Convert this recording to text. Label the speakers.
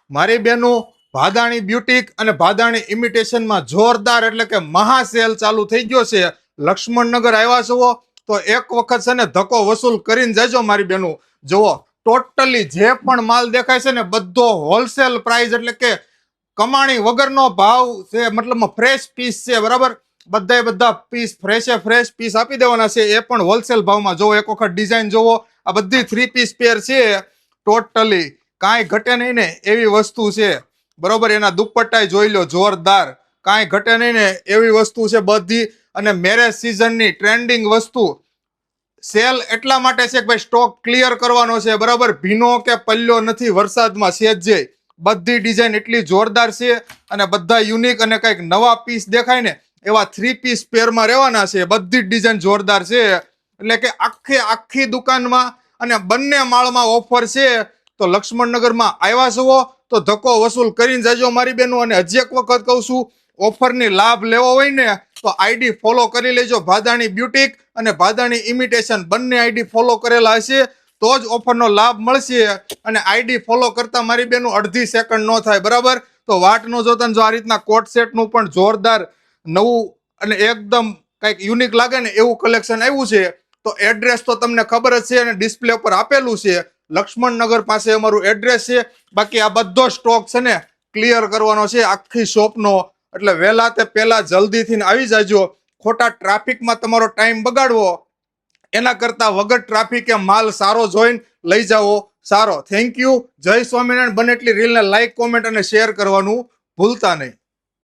Speaker 1: મારી બેનો ભાદાણી બ્યુટીક અને ભાદાણી ઇમિટેશનમાં જોરદાર એટલે કે મહા સેલ ચાલુ થઈ ગયો છે. લક્ષ્મણનગર આવ્યા છો તો એક વખત છે ને ધક્કો વસૂલ કરીને જજો મારી બેનો. જુઓ ટોટલી જે પણ માલ દેખાય છે ને બધો હોલસેલ પ્રાઇસ એટલે કે કમાણી વગરનો ભાવ છે, મતલબ ફ્રેશ પીસ છે, બરાબર. બધા પીસ ફ્રેશ પીસ આપી દેવાના છે, એ પણ હોલસેલ ભાવમાં. જોવો એક વખત ડિઝાઇન જોવો, આ બધી 3 પીસ પેર છે, ટોટલી કાંઈ ઘટે નહીં ને એવી વસ્તુ છે, બરોબર. એના દુપટ્ટા જોઈ લો, જોરદાર, કાંઈ ઘટે નહીં ને એવી વસ્તુ છે બધી. અને મેરેજ સિઝનની ટ્રેન્ડિંગ વસ્તુ સેલ એટલા માટે છે કે ભાઈ સ્ટોક ક્લિયર કરવાનો છે, બરાબર. ભીનો કે પલ્લો નથી વરસાદમાં સેજે. બધી ડિઝાઇન એટલી જોરદાર છે અને બધા યુનિક અને કંઈક નવા પીસ દેખાય ને એવા 3 પીસ પેરમાં રહેવાના છે. બધી જ ડિઝાઇન જોરદાર છે, એટલે કે આખી દુકાનમાં અને બંને માળમાં ઓફર છે. તો લક્ષ્મણનગરમાં આવ્યા છો તો ધક્કો વસૂલ કરીને જજો મારી બહેનો. અને હજી એક વખત કહું છું, ઓફરની લાભ લેવો હોય ને તો આઈડી ફોલો કરી લેજો. ભાદાણી બ્યુટીક અને ભાદાણી ઇમિટેશન બંને આઈડી ફોલો કરેલા હશે તો જ ઓફરનો લાભ મળશે. અને આઈડી ફોલો કરતા મારી બેનું અડધી સેકન્ડ ન થાય, બરાબર. તો વાટ ન જોતા. જો આ રીતના કોટ સેટનું પણ જોરદાર નવું અને એકદમ કંઈક યુનિક લાગે ને એવું કલેક્શન આવ્યું છે. તો એડ્રેસ તો તમને ખબર જ છે અને ડિસ્પ્લે ઉપર આપેલું છે. લક્ષ્મણનગર પાસે અમારું એડ્રેસ છે. બાકી આ બધો સ્ટોક છે ને ક્લિયર કરવાનો છે આખી શોપનો. એટલે વહેલા તે પહેલા જલ્દીથી આવી જાજો. ખોટા ટ્રાફિકમાં તમારો ટાઈમ બગાડવો એના કરતા વગર ટ્રાફિકે માલ સારો જોઈને લઈ જાઓ સારો. Thank you. જય સ્વામિનારાયણ. બને એટલી રીલને લાઈક, કોમેન્ટ અને શેર કરવાનું ભૂલતા નહીં.